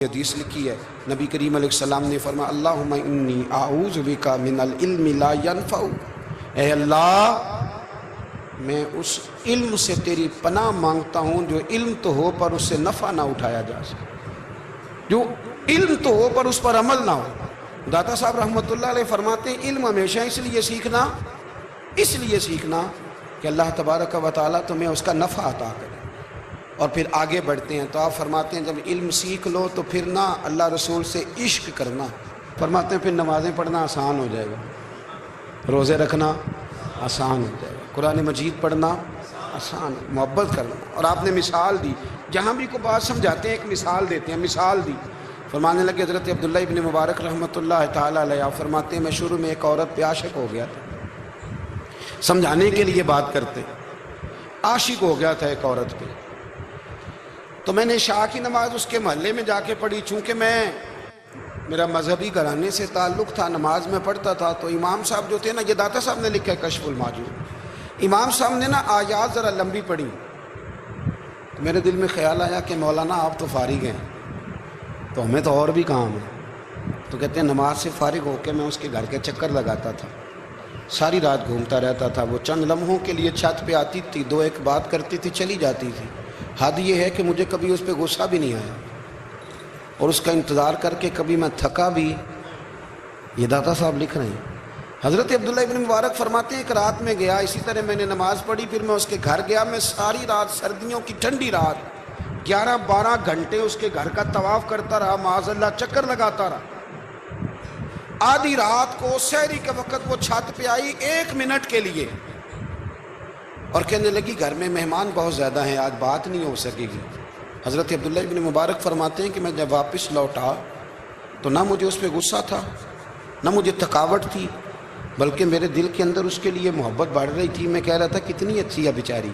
حدیث لکھی ہے، نبی کریم علیہ السلام نے فرمایا اللہم انی اعوذ بک من العلم لا ینفع، اے اللہ میں اس علم سے تیری پناہ مانگتا ہوں جو علم تو ہو پر اس سے نفع نہ اٹھایا جا سکے، جو علم تو ہو پر اس پر عمل نہ ہو۔ داتا صاحب رحمۃ اللہ علیہ فرماتے ہیں علم ہمیشہ اس لیے سیکھنا کہ اللہ تبارک و تعالیٰ تمہیں اس کا نفع عطا کرے۔ اور پھر آگے بڑھتے ہیں تو آپ فرماتے ہیں جب علم سیکھ لو تو پھر نہ اللہ رسول سے عشق کرنا، فرماتے ہیں پھر نمازیں پڑھنا آسان ہو جائے گا، روزے رکھنا آسان ہو جائے گا، قرآن مجید پڑھنا آسان، محبت کرنا۔ اور آپ نے مثال دی، جہاں بھی کوئی بات سمجھاتے ہیں ایک مثال دیتے ہیں، مثال دی، فرمانے لگے حضرت عبداللہ ابن مبارک رحمۃ اللہ تعالیٰ علیہ، آپ فرماتے ہیں میں شروع میں ایک عورت پہ عاشق ہو گیا تھا، سمجھانے کے لیے بات کرتے، عاشق ہو گیا تھا ایک عورت پہ، تو میں نے عشاء کی نماز اس کے محلے میں جا کے پڑھی، چونکہ میرا مذہبی گھرانے سے تعلق تھا، نماز میں پڑھتا تھا، تو امام صاحب جو تھے نا، یہ داتا صاحب نے لکھا ہے کشف المعجون، امام صاحب نے نا آیات ذرا لمبی پڑھی، تو میرے دل میں خیال آیا کہ مولانا آپ تو فارغ ہیں تو ہمیں تو اور بھی کام ہے، تو کہتے ہیں نماز سے فارغ ہو کے میں اس کے گھر کے چکر لگاتا تھا، ساری رات گھومتا رہتا تھا، وہ چند لمحوں کے لیے چھت پہ آتی تھی، دو ایک بات کرتی تھی، چلی جاتی تھی، حد یہ ہے کہ مجھے کبھی اس پہ غصہ بھی نہیں آیا، اور اس کا انتظار کر کے کبھی میں تھکا بھی۔ یہ داتا صاحب لکھ رہے ہیں۔ حضرت عبداللہ ابن مبارک فرماتے ہیں ایک رات میں گیا، اسی طرح میں نے نماز پڑھی، پھر میں اس کے گھر گیا، میں ساری رات، سردیوں کی ٹھنڈی رات 11-12 گھنٹے اس کے گھر کا طواف کرتا رہا، معاذ اللہ چکر لگاتا رہا۔ آدھی رات کو سحری کے وقت وہ چھت پہ آئی 1 منٹ کے لیے اور کہنے لگی گھر میں مہمان بہت زیادہ ہیں، آج بات نہیں ہو سکے گی۔ حضرت عبداللہ ابن مبارک فرماتے ہیں کہ میں جب واپس لوٹا تو نہ مجھے اس پہ غصہ تھا، نہ مجھے تھکاوٹ تھی، بلکہ میرے دل کے اندر اس کے لیے محبت بڑھ رہی تھی۔ میں کہہ رہا تھا کتنی اچھی ہے بیچاری،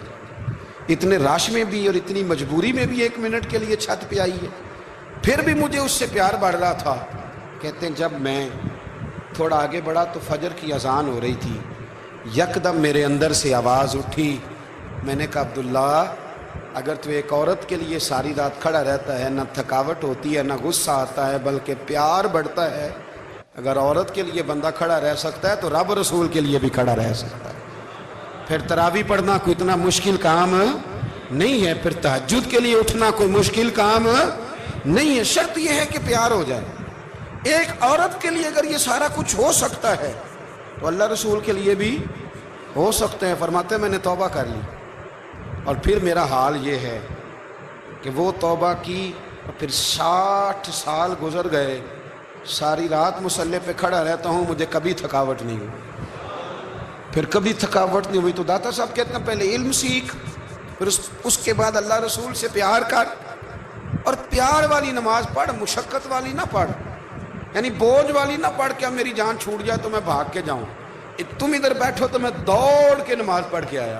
اتنے رش میں بھی اور اتنی مجبوری میں بھی 1 منٹ کے لیے چھت پہ آئی ہے، پھر بھی مجھے اس سے پیار بڑھ رہا تھا۔ کہتے ہیں جب میں تھوڑا آگے بڑھا تو فجر کی اذان ہو رہی تھی، یکدم میرے اندر سے آواز اٹھی، میں نے کہا عبداللہ اگر تو ایک عورت کے لیے ساری رات کھڑا رہتا ہے، نہ تھکاوٹ ہوتی ہے، نہ غصہ آتا ہے، بلکہ پیار بڑھتا ہے، اگر عورت کے لیے بندہ کھڑا رہ سکتا ہے تو رب رسول کے لیے بھی کھڑا رہ سکتا ہے۔ پھر تراویح پڑھنا کوئی اتنا مشکل کام نہیں ہے، پھر تہجد کے لیے اٹھنا کوئی مشکل کام نہیں ہے، شرط یہ ہے کہ پیار ہو جائے۔ ایک عورت کے لیے اگر یہ سارا کچھ ہو سکتا ہے تو اللہ رسول کے لیے بھی ہو سکتے ہیں۔ فرماتے ہیں میں نے توبہ کر لی، اور پھر میرا حال یہ ہے کہ وہ توبہ کی اور پھر 60 سال گزر گئے، ساری رات مصلی پہ کھڑا رہتا ہوں، مجھے کبھی تھکاوٹ نہیں ہوئی، پھر کبھی تھکاوٹ نہیں ہوئی۔ تو داتا صاحب کہتے ہیں پہلے علم سیکھ، پھر اس کے بعد اللہ رسول سے پیار کر، اور پیار والی نماز پڑھ، مشقت والی نہ پڑھ، یعنی بوجھ والی نہ پڑھ کہ اب میری جان چھوٹ جائے تو میں بھاگ کے جاؤں، تم ادھر بیٹھو تو میں دوڑ کے نماز پڑھ کے آیا،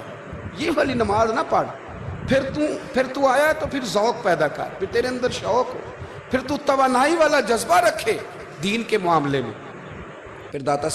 یہ والی نماز نہ پڑھ۔ پھر تو آیا تو پھر ذوق پیدا کر، پھر تیرے اندر شوق ہو، پھر تو توانائی والا جذبہ رکھے دین کے معاملے میں۔ پھر داتا